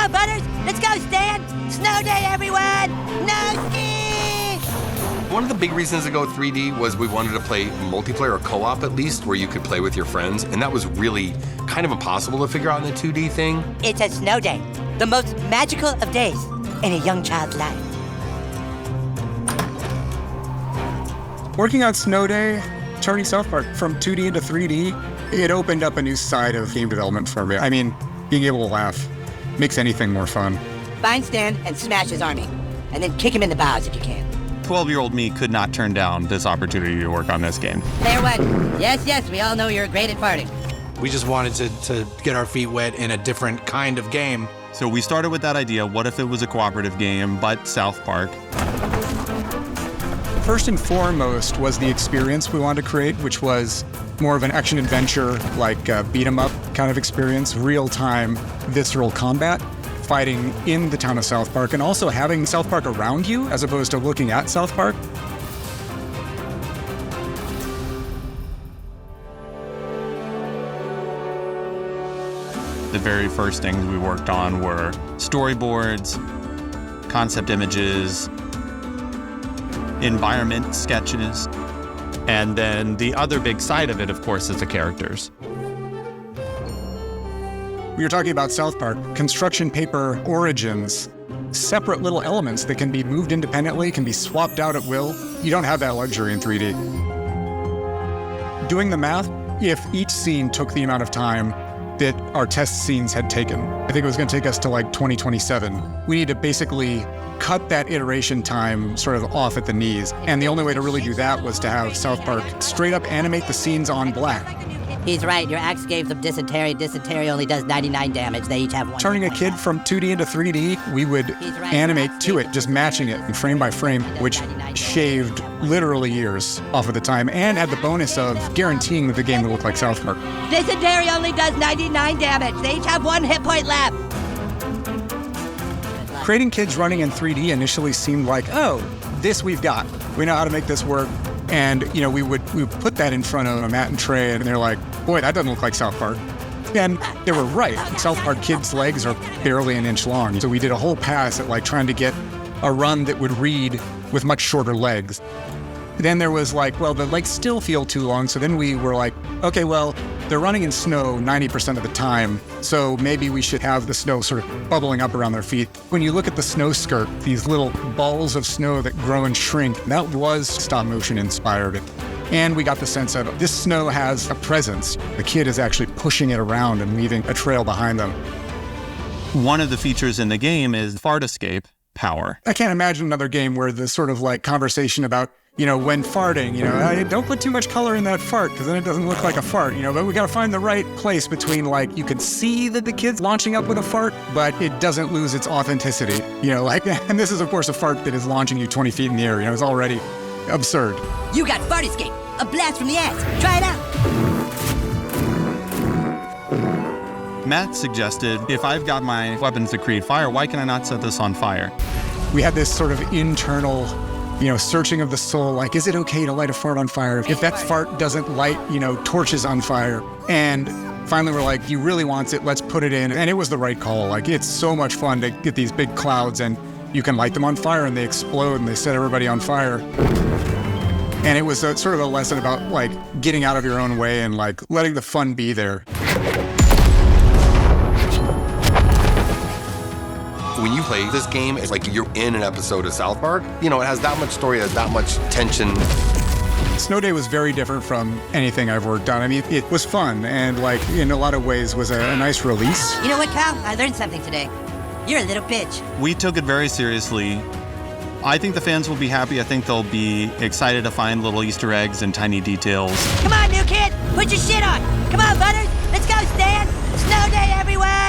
on, Butters! Let's go, Stan! Snow day, everyone! No ski! One of the big reasons to go 3D was we wanted to play multiplayer or co-op at least, where you could play with your friends, and that was really kind of impossible to figure out in the 2D thing. It's a snow day, the most magical of days in a young child's life. Working on Snow Day, turning South Park from 2D into 3D, it opened up a new side of game development for me. I mean, being able to laugh makes anything more fun. Find Stan and smash his army, and then kick him in the bows if you can. 12-year-old me could not turn down this opportunity to work on this game. Player one, yes, we all know you're great at farting. We just wanted to get our feet wet in a different kind of game. So we started with that idea, what if it was a cooperative game, but South Park? First and foremost was the experience we wanted to create, which was more of an action-adventure, like beat-em-up kind of experience, real-time, visceral combat, fighting in the town of South Park, and also having South Park around you as opposed to looking at South Park. The very first things we worked on were storyboards, concept images, environment sketches, and then the other big side of it, of course, is the characters. We were talking about South Park, construction paper origins, separate little elements that can be moved independently, can be swapped out at will. You don't have that luxury in 3D. Doing the math, if each scene took the amount of time that our test scenes had taken, I think it was going to take us to like 2027. We need to basically cut that iteration time sort of off at the knees. And the only way to really do that was to have South Park straight up animate the scenes on black. He's right, your axe gave them dysentery. Dysentery only does 99 damage. They each have one. Turning a kid from 2D into 3D, we would animate to it, just matching it frame by frame, which shaved literally years off of the time and had the bonus of guaranteeing that the game would look like South Park. Dysentery only does 99 damage. They each have one hit point left. Creating kids running in 3D initially seemed like, oh, this we've got. We know how to make this work. And, you know, we would put that in front of Matt and Trey, and they're like, boy, that doesn't look like South Park. And they were right. South Park kids' legs are barely an inch long. So we did a whole pass at like trying to get a run that would read with much shorter legs. Then there was like, well, the legs still feel too long. So then we were like, okay, well, they're running in snow 90% of the time. So maybe we should have the snow sort of bubbling up around their feet. When you look at the snow skirt, these little balls of snow that grow and shrink, that was stop motion inspired. And we got the sense of this snow has a presence. The kid is actually pushing it around and leaving a trail behind them. One of the features in the game is fart escape power. I can't imagine another game where the sort of like conversation about, you know, when farting, you know, don't put too much color in that fart because then it doesn't look like a fart, you know, but we got to find the right place between like, you can see that the kid's launching up with a fart, but it doesn't lose its authenticity, you know, like, and this is of course a fart that is launching you 20 feet in the air, you know, it's already absurd. You got fart escape, a blast from the ass. Try it out. Matt suggested, if I've got my weapons that create fire, why can I not set this on fire? We had this sort of internal, you know, searching of the soul, like, is it okay to light a fart on fire? If that fart doesn't light, you know, torches on fire. And finally we're like, he really wants it, let's put it in. And it was the right call. Like, it's so much fun to get these big clouds and you can light them on fire and they explode and they set everybody on fire. And it was sort of a lesson about like getting out of your own way and like letting the fun be there. When you play this game, it's like you're in an episode of South Park. You know, it has that much story, it has that much tension. Snow Day was very different from anything I've worked on. I mean, it was fun and like in a lot of ways was a nice release. You know what, Kyle? I learned something today. You're a little bitch. We took it very seriously. I think the fans will be happy. I think they'll be excited to find little Easter eggs and tiny details. Come on, new kid, put your shit on. Come on, Butters, let's go, Stan. Snow Day, everyone.